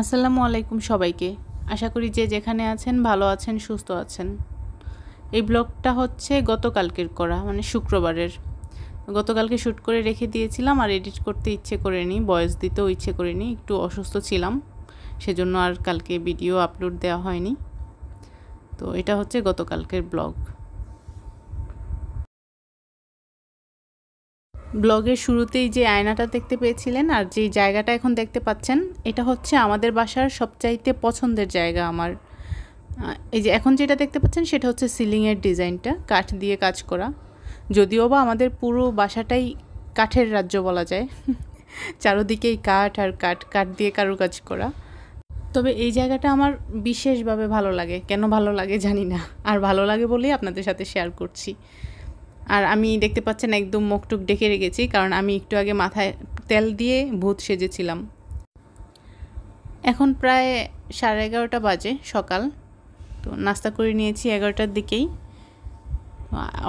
আসসালামু আলাইকুম সবাইকে। আশা করি যে যেখানে আছেন ভালো আছেন, সুস্থ আছেন। এই ব্লগটা হচ্ছে গতকালকের করা, মানে শুক্রবারের। গতকালকে শ্যুট করে রেখে দিয়েছিলাম, আর এডিট করতে ইচ্ছে করেনি, ভয়েস দিতেও ইচ্ছে করেনি, একটু অসুস্থ ছিলাম, সেজন্য আর কালকে ভিডিও আপলোড দেওয়া হয়নি। তো এটা হচ্ছে গতকালকের ব্লগ। ব্লগের শুরুতেই যে আয়নাটা দেখতে পেয়েছিলেন আর যেই জায়গাটা এখন দেখতে পাচ্ছেন, এটা হচ্ছে আমাদের বাসার সবচাইতে পছন্দের জায়গা আমার। এই যে এখন যেটা দেখতে পাচ্ছেন সেটা হচ্ছে সিলিংয়ের ডিজাইনটা, কাঠ দিয়ে কাজ করা। যদিও বা আমাদের পুরো বাসাটাই কাঠের রাজ্য বলা যায়, চারোদিকেই কাঠ আর কাঠ, কাঠ দিয়ে কারুকাজ করা। তবে এই জায়গাটা আমার বিশেষভাবে ভালো লাগে, কেন ভালো লাগে জানি না, আর ভালো লাগে বলেই আপনাদের সাথে শেয়ার করছি। আর আমি দেখতে পাচ্ছেন একদম মুখটুক ডেকে রেখেছি, কারণ আমি একটু আগে মাথায় তেল দিয়ে ভূত সেজেছিলাম। এখন প্রায় 11:30 বাজে সকাল। তো নাস্তা করে নিয়েছি 11টার দিকেই।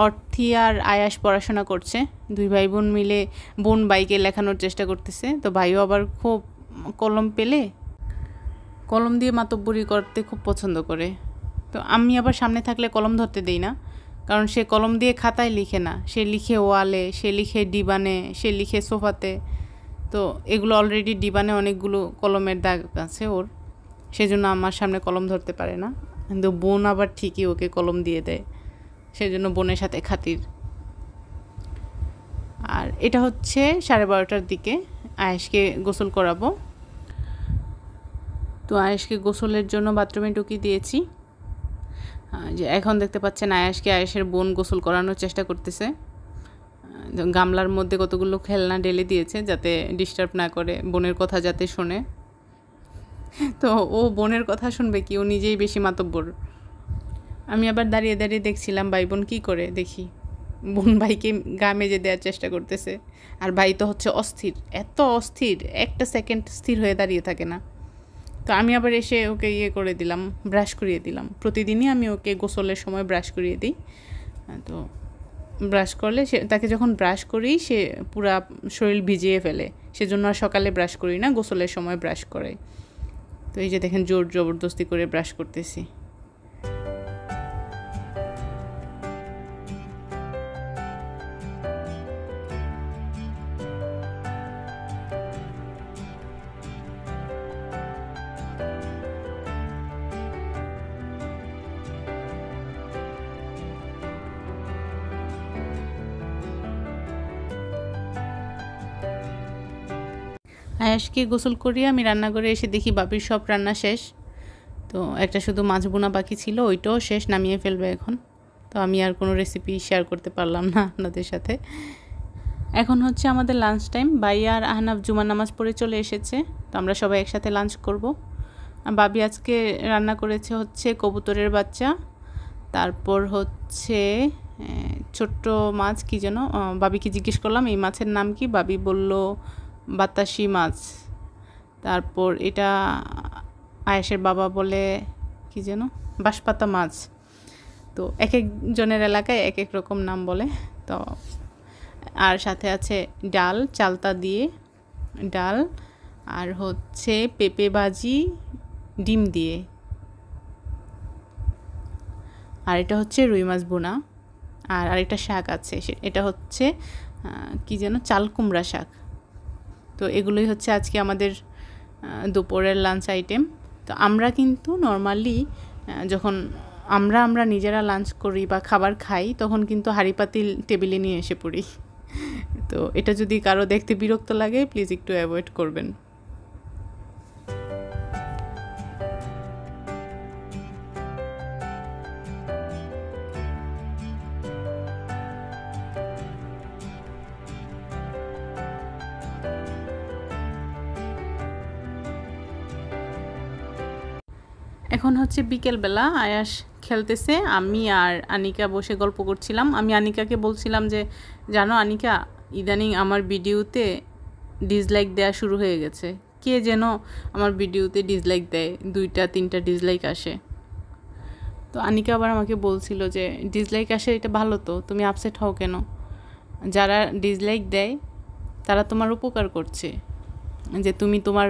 অর্থী আর আয়াস পড়াশোনা করছে, দুই ভাই বোন মিলে। বোন বাইকে লেখানোর চেষ্টা করতেছে, তো ভাইও আবার খুব কলম পেলে কলম দিয়ে মাতব্বরি করতে খুব পছন্দ করে। তো আমি আবার সামনে থাকলে কলম ধরতে দেই না, কারণ সে কলম দিয়ে খাতায় লিখে না, সে লিখে ওয়ালে, সে লিখে ডিবানে, সে লিখে সোফাতে। তো এগুলো অলরেডি ডিবানে অনেকগুলো কলমের দাগ আছে ওর, সেজন্য আমার সামনে কলম ধরতে পারে না। কিন্তু বোন আবার ঠিকই ওকে কলম দিয়ে দেয়, সেজন্য বোনের সাথে খাতির। আর এটা হচ্ছে 12:30টার দিকে আয়েশকে গোসল করাবো। তো আয়েশকে গোসলের জন্য বাথরুমে ঢুকিয়ে দিয়েছি। যে এখন দেখতে পাচ্ছেন আয়েশের বোন গোসল করানোর চেষ্টা করতেছে। গামলার মধ্যে কতগুলো খেলনা ঢেলে দিয়েছে যাতে ডিস্টার্ব না করে, বোনের কথা যাতে শোনে। তো ও বোনের কথা শুনবে কি, ও নিজেই বেশি মাতব্বর। আমি আবার দাঁড়িয়ে দাঁড়িয়ে দেখছিলাম ভাই বোন কী করে, দেখি বোন ভাইকে গা মেজে দেওয়ার চেষ্টা করতেছে। আর ভাই তো হচ্ছে অস্থির, এত অস্থির, একটা সেকেন্ড স্থির হয়ে দাঁড়িয়ে থাকে না। তো আমি আবার এসে ওকে করে দিলাম, ব্রাশ করিয়ে দিলাম। প্রতিদিনই আমি ওকে গোসলের সময় ব্রাশ করিয়ে দিই। তো ব্রাশ করলে তাকে যখন ব্রাশ করি সে পুরা শরীর ভিজিয়ে ফেলে, সেজন্য আর সকালে ব্রাশ করি না, গোসলের সময় ব্রাশ করে। তো এই যে দেখেন জোর জবরদস্তি করে ব্রাশ করতেছি। আয়াশকে গোসল করিয়ে আমি রান্নাঘরে এসে দেখি বাপির সব রান্না শেষ। তো একটা শুধু মাছ বোনা বাকি ছিল, ওইটাও শেষ, নামিয়ে ফেলবে এখন। তো আমি আর কোনো রেসিপি শেয়ার করতে পারলাম না আপনাদের সাথে। এখন হচ্ছে আমাদের লাঞ্চ টাইম। ভাইয়া আর আহনাফ জুমার নামাজ পড়ে চলে এসেছে, তো আমরা সবাই একসাথে লাঞ্চ করব। বাবি আজকে রান্না করেছে হচ্ছে কবুতরের বাচ্চা, তারপর হচ্ছে ছোট্ট মাছ কি যেন, বাবিকে জিজ্ঞেস করলাম এই মাছের নাম কি, বাবি বলল বাতাসি মাছ। তারপর এটা আয়েশের বাবা বলে কি যেন বাঁশপাতা মাছ। তো এক একজনের এলাকায় এক এক রকম নাম বলে। তো আর সাথে আছে ডাল, চালতা দিয়ে ডাল, আর হচ্ছে পেঁপে ভাজি ডিম দিয়ে, আর এটা হচ্ছে রুই মাছ বোনা। আর আরেকটা শাক আছে, এটা হচ্ছে কি যেন চাল কুমড়া শাক। তো এগুলোই হচ্ছে আজকে আমাদের দুপুরের লাঞ্চ আইটেম। তো আমরা কিন্তু নর্মালি যখন আমরা নিজেরা লাঞ্চ করি বা খাবার খাই, তখন কিন্তু হাঁড়ি পাতিল টেবিলে নিয়ে এসে পড়ি। তো এটা যদি কারো দেখতে বিরক্ত লাগে প্লিজ একটু অ্যাভয়েড করবেন। এখন হচ্ছে বিকেলবেলা, আয়াস খেলতেছে, আমি আর আনিকা বসে গল্প করছিলাম। আমি আনিকাকে বলছিলাম যে জানো আনিকা, ইদানিং আমার ভিডিওতে ডিসলাইক দেওয়া শুরু হয়ে গেছে। কে যেন আমার ভিডিওতে ডিসলাইক দেয়, 2-3টা ডিসলাইক আসে। তো আনিকা আবার আমাকে বলছিল যে ডিসলাইক আসে এটা ভালো, তো তুমি আপসেট হও কেন? যারা ডিসলাইক দেয় তারা তোমার উপকার করছে, যে তুমি তোমার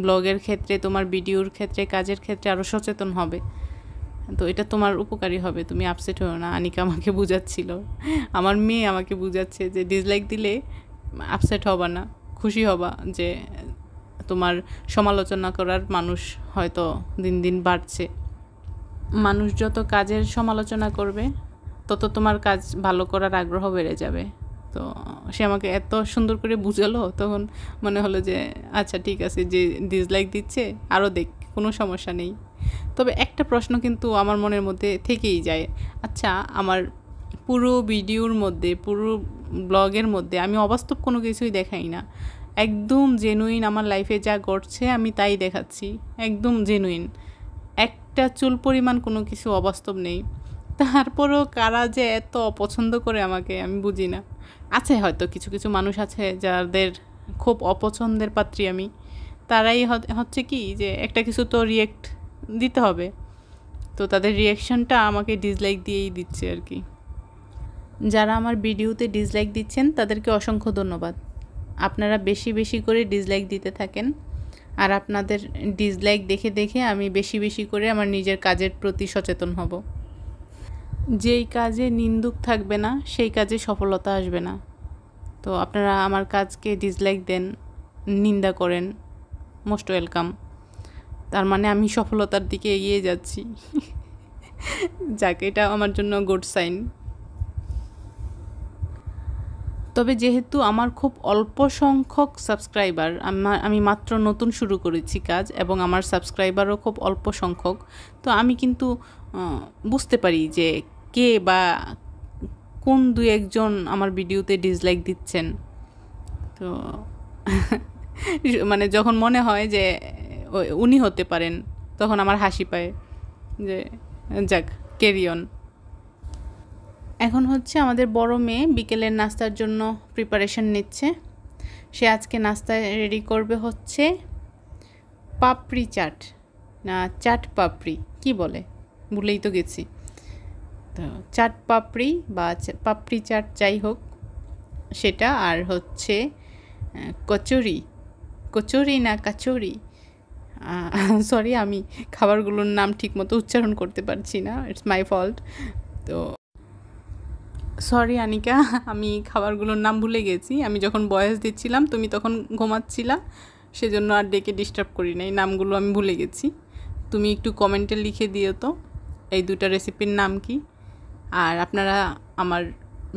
ব্লগের ক্ষেত্রে, তোমার ভিডিওর ক্ষেত্রে, কাজের ক্ষেত্রে আরও সচেতন হবে। তো এটা তোমার উপকারী হবে, তুমি আপসেট হও না। আনিকা আমাকে বুঝাচ্ছিল, আমার মেয়ে আমাকে বুঝাচ্ছে যে ডিসলাইক দিলে আপসেট হবা না, খুশি হবা যে তোমার সমালোচনা করার মানুষ হয়তো দিন দিন বাড়ছে। মানুষ যত কাজের সমালোচনা করবে তত তোমার কাজ ভালো করার আগ্রহ বেড়ে যাবে। তো সে আমাকে এত সুন্দর করে বুঝালো, তখন মনে হলো যে আচ্ছা ঠিক আছে, যে ডিসলাইক দিচ্ছে আরও দেখ, কোনো সমস্যা নেই। তবে একটা প্রশ্ন কিন্তু আমার মনের মধ্যে থেকেই যায়, আচ্ছা আমার পুরো ভিডিওর মধ্যে, পুরো ব্লগের মধ্যে আমি অবাস্তব কোনো কিছুই দেখাই না, একদম জেনুইন আমার লাইফে যা ঘটছে আমি তাই দেখাচ্ছি, একদম জেনুইন, একটা চুল পরিমাণ কোনো কিছু অবাস্তব নেই। তারপরও কারা যে এত অপছন্দ করে আমাকে আমি বুঝি না। আছে হয়তো কিছু কিছু মানুষ আছে যাদের খুব অপছন্দের পাত্রী আমি, তারাই হচ্ছে কি যে একটা কিছু তো রিয়েক্ট দিতে হবে, তো তাদের রিয়াকশানটা আমাকে ডিসলাইক দিয়েই দিচ্ছে আর কি। যারা আমার ভিডিওতে ডিসলাইক দিচ্ছেন তাদেরকে অসংখ্য ধন্যবাদ। আপনারা বেশি বেশি করে ডিসলাইক দিতে থাকেন, আর আপনাদের ডিসলাইক দেখে দেখে আমি বেশি বেশি করে আমার নিজের কাজের প্রতি সচেতন হব। যেই কাজে নিন্দুক থাকবে না সেই কাজে সফলতা আসবে না। তো আপনারা আমার কাজকে ডিসলাইক দেন, নিন্দা করেন, মোস্ট ওয়েলকাম। তার মানে আমি সফলতার দিকে এগিয়ে যাচ্ছি। যাক, এটা আমার জন্য গুড সাইন। তবে যেহেতু আমার খুব অল্প সংখ্যক সাবস্ক্রাইবার, আমি মাত্র নতুন শুরু করেছি কাজ, এবং আমার সাবস্ক্রাইবারও খুব অল্প সংখ্যক, তো আমি কিন্তু বুঝতে পারি যে কে বা কোন দুই একজন আমার ভিডিওতে ডিসলাইক দিচ্ছেন। তো মানে যখন মনে হয় যে উনি হতে পারেন, তখন আমার হাসি পায় যে যাক, ক্যারি অন। এখন হচ্ছে আমাদের বড় মেয়ে বিকেলের নাস্তার জন্য প্রিপারেশন নিচ্ছে। সে আজকে নাস্তায় রেডি করবে হচ্ছে পাপড়ি চাট, না চাট পাপড়ি কি বলে, ভুলেই তো গেছি। তো চাট পাপড়ি বা পাপড়ি চাট যাই হোক সেটা, আর হচ্ছে কচুরি, কচুরি না কাচুরি, সরি আমি খাবারগুলোর নাম ঠিকমতো উচ্চারণ করতে পারছি না, ইটস মাই ফল্ট। তো সরি আনিকা, আমি খাবারগুলোর নাম ভুলে গেছি। আমি যখন ভয়েস দিচ্ছিলাম তুমি তখন ঘুমাচ্ছিলা, সেজন্য আর ডেকে ডিস্টার্ব করি নাই, নামগুলো আমি ভুলে গেছি। তুমি একটু কমেন্টে লিখে দিও তো এই দুটা রেসিপির নাম কি। আর আপনারা আমার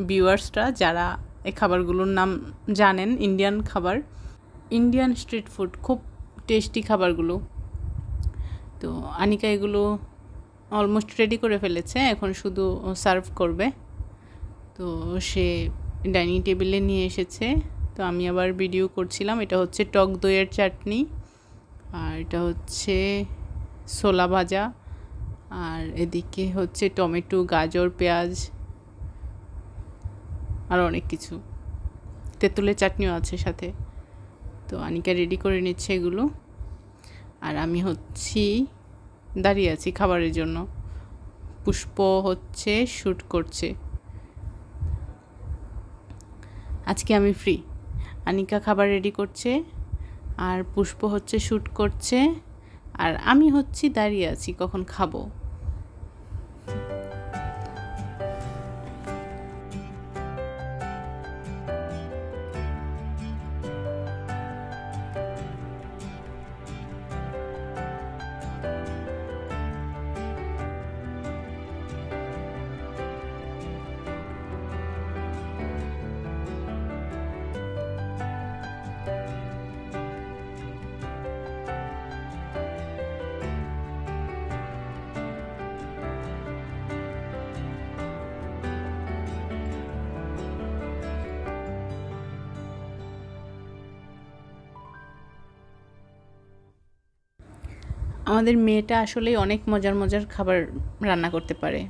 ভিউয়ার্সরা যারা এই খাবারগুলোর নাম জানেন, ইন্ডিয়ান খাবার, ইন্ডিয়ান স্ট্রিট ফুড, খুব টেস্টি খাবারগুলো। তো আনিকা এগুলো অলমোস্ট রেডি করে ফেলেছে, এখন শুধু সার্ভ করবে। তো সে ডাইনিং টেবিলে নিয়ে এসেছে, তো আমি আবার ভিডিও করছিলাম। এটা হচ্ছে টক দইয়ের চাটনি, আর এটা হচ্ছে ছোলা ভাজা, আর এদিকে হচ্ছে টমেটো, গাজর, পেঁয়াজ, আর অনেক কিছু, তেঁতুলের চাটনিও আছে সাথে। তো আনিকা রেডি করে নিচ্ছে এগুলো, আর আমি হচ্ছি দাঁড়িয়ে আছি খাবারের জন্য। পুষ্প হচ্ছে শ্যুট করছে। আজকে আমি ফ্রি। আনিকা খাবার রেডি করছে, আর পুষ্প হচ্ছে শ্যুট করছে, আর আমি হচ্ছি দাঁড়িয়ে আছি কখন খাবো। আমাদের মেয়েটা আসলেই অনেক মজার মজার খাবার রান্না করতে পারে।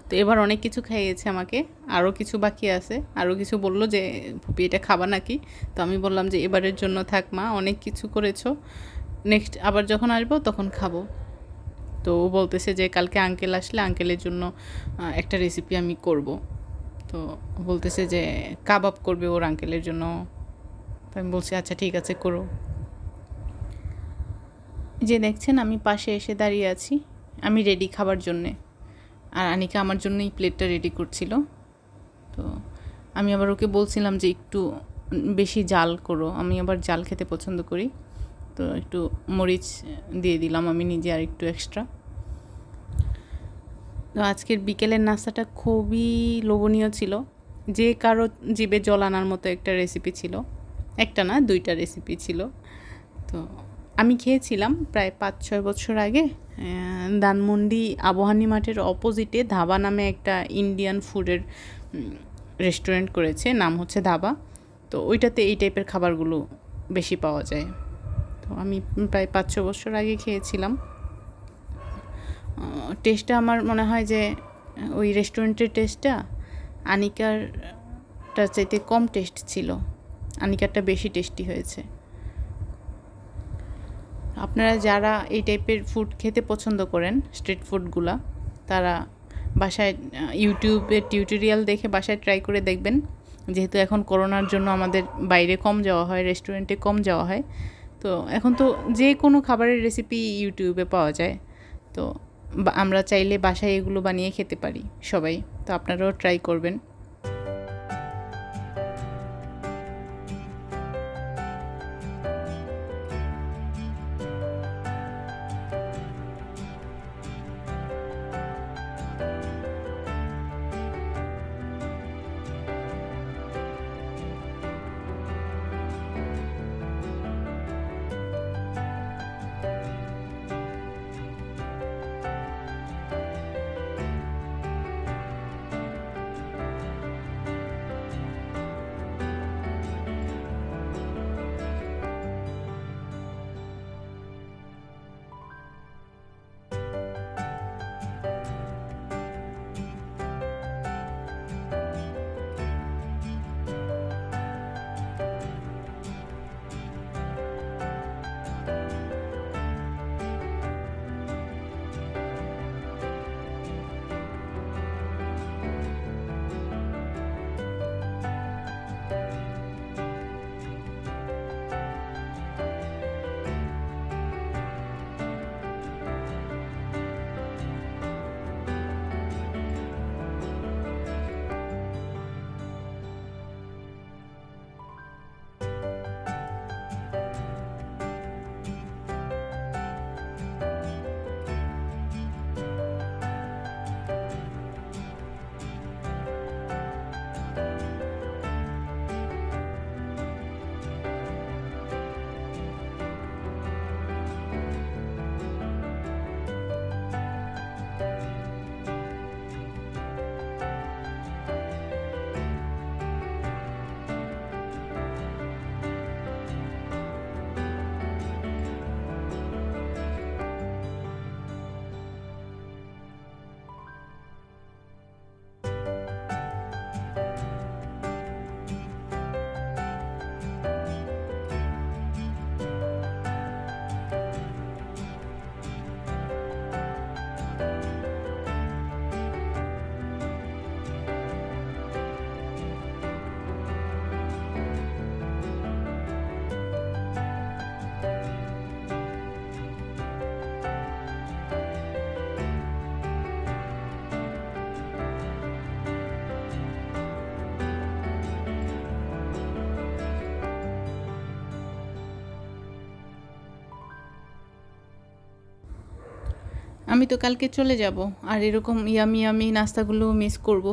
তো এবার অনেক কিছু খাইয়েছে আমাকে, আরও কিছু বাকি আছে। আরও কিছু বলল যে ফুপি এটা খাবা নাকি, তো আমি বললাম যে এবারের জন্য থাক মা, অনেক কিছু করেছো, নেক্সট আবার যখন আসবো তখন খাবো। তো ও বলতেছে যে কালকে আঙ্কেল আসলে আঙ্কেলের জন্য একটা রেসিপি আমি করব। তো বলতেছে যে কাবাব করবে ওর আঙ্কেলের জন্য। আমি বলছি আচ্ছা ঠিক আছে করো। যে দেখছেন আমি পাশে এসে দাঁড়িয়ে আছি, আমি রেডি খাবার জন্যে, আর আনিকা আমার জন্যই প্লেটটা রেডি করছিল। তো আমি আবার ওকে বলছিলাম যে একটু বেশি জাল করো, আমি আবার জাল খেতে পছন্দ করি, তো একটু মরিচ দিয়ে দিলাম আমি নিজে আর একটু এক্সট্রা। তো আজকের বিকেলের নাস্তাটা খুবই লোভনীয় ছিল, যে কারো জিভে জল আনার মতো একটা রেসিপি ছিল, একটা না 2টা রেসিপি ছিল। তো আমি খেয়েছিলাম প্রায় 5-6 বছর আগে ধানমন্ডি আবহানী মাঠের অপোজিটে ধাবা নামে একটা ইন্ডিয়ান ফুডের রেস্টুরেন্ট করেছে, নাম হচ্ছে ধাবা। তো ওইটাতে এই টাইপের খাবারগুলো বেশি পাওয়া যায়। তো আমি প্রায় 5-6 বছর আগে খেয়েছিলাম। টেস্টটা আমার মনে হয় যে ওই রেস্টুরেন্টের টেস্টটা আনিকারটার চাইতে কম টেস্ট ছিল, আনিকারটা বেশি টেস্টি হয়েছে। আপনারা যারা এই টাইপের ফুড খেতে পছন্দ করেন, স্ট্রিট ফুডগুলা, তারা বাসায় ইউটিউবের টিউটোরিয়াল দেখে বাসায় ট্রাই করে দেখবেন। যেহেতু এখন করোনার জন্য আমাদের বাইরে কম যাওয়া হয়, রেস্টুরেন্টে কম যাওয়া হয়, তো এখন তো যে কোনো খাবারের রেসিপি ইউটিউবে পাওয়া যায়। তো আমরা চাইলে বাসায় এগুলো বানিয়ে খেতে পারি সবাই। তো আপনারাও ট্রাই করবেন। আমি তো কালকে চলে যাব, আর এরকম ইয়ামি ইয়ামি নাস্তাগুলো মিস করব।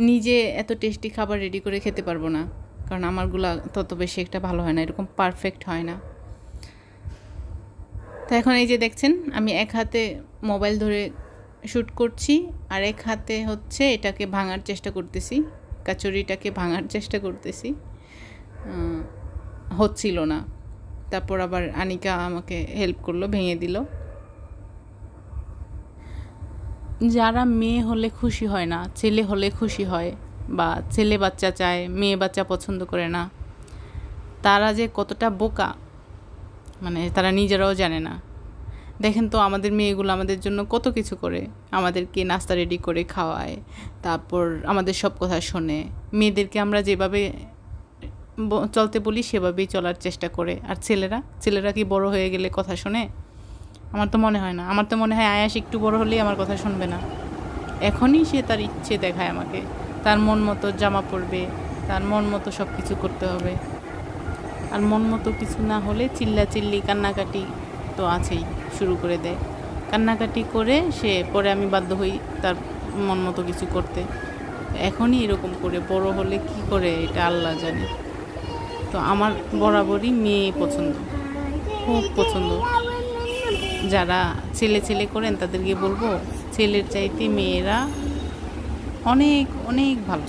নিজে এত টেস্টি খাবার রেডি করে খেতে পারবো না, কারণ আমারগুলো তত বেশি একটা ভালো হয় না, এরকম পারফেক্ট হয় না। তো এখন এই যে দেখছেন আমি এক হাতে মোবাইল ধরে শ্যুট করছি, আর এক হাতে হচ্ছে এটাকে ভাঙার চেষ্টা করতেছি, কচুরিটাকে ভাঙার চেষ্টা করতেছি, হচ্ছিল না। তারপর আবার আনিকা আমাকে হেল্প করলো, ভেঙে দিল। যারা মেয়ে হলে খুশি হয় না, ছেলে হলে খুশি হয়, বা ছেলে বাচ্চা চায়, মেয়ে বাচ্চা পছন্দ করে না, তারা যে কতটা বোকা, মানে তারা নিজেরাও জানে না। দেখেন তো আমাদের মেয়েগুলো আমাদের জন্য কত কিছু করে, আমাদেরকে নাস্তা রেডি করে খাওয়ায়, তারপর আমাদের সব কথা শোনে। মেয়েদেরকে আমরা যেভাবে চলতে বলি সেভাবেই চলার চেষ্টা করে। আর ছেলেরা কি বড় হয়ে গেলে কথা শোনে? আমার তো মনে হয় না। আমার তো মনে হয় আয়াস একটু বড় হলেই আমার কথা শুনবে না। এখনই সে তার ইচ্ছে দেখায় আমাকে, তার মন মতো জামা পরবে, তার মন মতো সব কিছু করতে হবে। আর মন মতো কিছু না হলে চিল্লাচিল্লি কান্নাকাটি তো আছেই, শুরু করে দেয়। কান্নাকাটি করে সে পরে আমি বাধ্য হই তার মন মতো কিছু করতে। এখনই এরকম করে, বড় হলে কি করে এটা আল্লাহ জানে। তো আমার বরাবরই মেয়ে পছন্দ, খুব পছন্দ। যারা ছেলে করেন তাদেরকে বলবো ছেলের চাইতে মেয়েরা অনেক অনেক ভালো।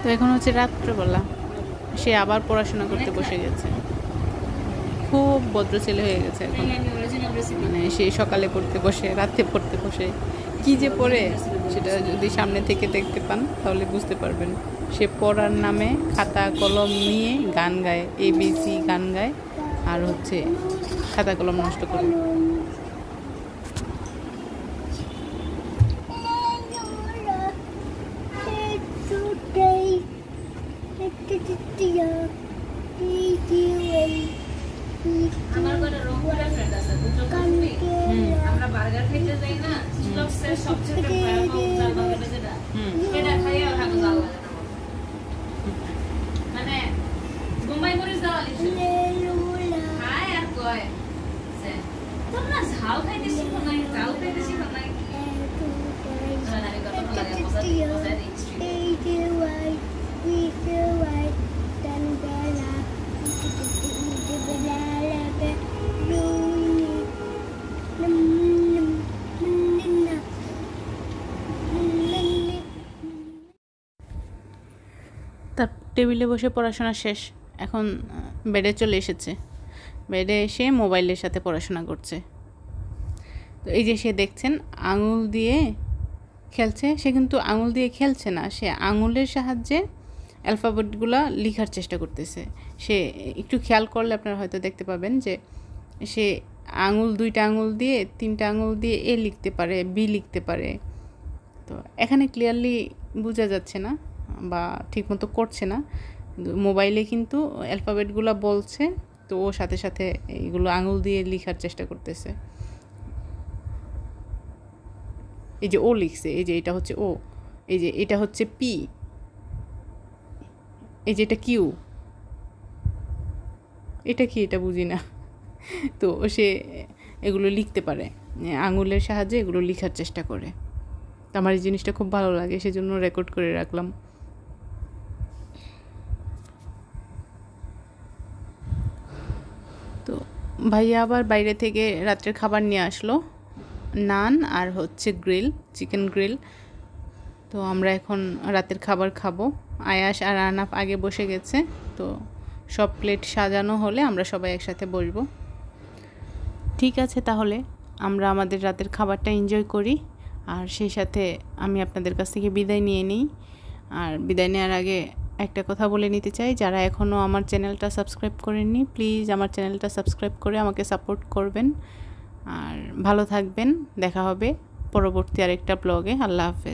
তো এখন হচ্ছে রাত্রেবেলা, সে আবার পড়াশোনা করতে বসে গেছে। খুব ভদ্র ছেলে হয়ে গেছে এখন। মানে সে সকালে পড়তে বসে, রাতে পড়তে বসে, কি যে পড়ে সেটা যদি সামনে থেকে দেখতে পান তাহলে বুঝতে পারবেন। সে পড়ার নামে খাতা কলম নিয়ে গান গায়, ABC গান গায়, আর হচ্ছে খাতা কলম নষ্ট করে। আমার ঘরে রংপুরের ফ্রেন্ড আছে, দুটো কর্মী। আমরা বার্গার খেতে যাই না, স্টকসের সবচেয়ে ভয়াবহ জাল বার্গারটা যেটা, এটা খাইয়া ভালো জাল লাগে না। মানে বোম্বাই মরিচ দেওয়া লিখছে খায় আর কয় তোমরা ঝাল খাইতে শিখো নাই, জাল খাইতে শিখো নাই। আমি কত লাগে মজা তার টেবিলে বসে পড়াশোনা শেষ, এখন বেডে চলে এসেছে। বেডে এসে মোবাইলের সাথে পড়াশোনা করছে। তো এই যে সে দেখছেন আঙুল দিয়ে খেলছে, সে কিন্তু আঙুল দিয়ে খেলছে না, সে আঙুলের সাহায্যে অ্যালফাবেটগুলো লেখার চেষ্টা করতেছে। সে একটু খেয়াল করলে আপনারা হয়তো দেখতে পাবেন যে সে দুইটা আঙুল দিয়ে, তিনটা আঙুল দিয়ে A লিখতে পারে, B লিখতে পারে। তো এখানে ক্লিয়ারলি বোঝা যাচ্ছে না বা ঠিকমতো করছে না, মোবাইলে কিন্তু অ্যালফাবেটগুলো বলছে, তো ও সাথে সাথে এইগুলো আঙুল দিয়ে লেখার চেষ্টা করতেছে। এই যে ও লিখছে, এই যে এটা হচ্ছে ও, এই যে এটা হচ্ছে P, এই যে এটা Q, এটা কি এটা বুঝি না। তো সে এগুলো লিখতে পারে, আঙুলের সাহায্যে এগুলো লেখার চেষ্টা করে। তো আমার এই জিনিসটা খুব ভালো লাগে, সেজন্য রেকর্ড করে রাখলাম। তো ভাইয়া আবার বাইরে থেকে রাত্রের খাবার নিয়ে আসলো, নান আর হচ্ছে গ্রিল, চিকেন গ্রিল। তো আমরা এখন রাতের খাবার খাবো। আয়াস আর আনাফ আগে বসে গেছে, তো সব প্লেট সাজানো হলে আমরা সবাই একসাথে বসবো। ঠিক আছে, তাহলে আমরা আমাদের রাতের খাবারটা এনজয় করি, আর সেই সাথে আমি আপনাদের কাছ থেকে বিদায় নিয়ে নিই। আর বিদায় নেওয়ার আগে একটা কথা বলে নিতে চাই, যারা এখনও আমার চ্যানেলটা সাবস্ক্রাইব করেননি প্লিজ আমার চ্যানেলটা সাবস্ক্রাইব করে আমাকে সাপোর্ট করবেন। আর ভালো থাকবেন, দেখা হবে পরবর্তী আরেকটা ব্লগে। আল্লাহ হাফেজ।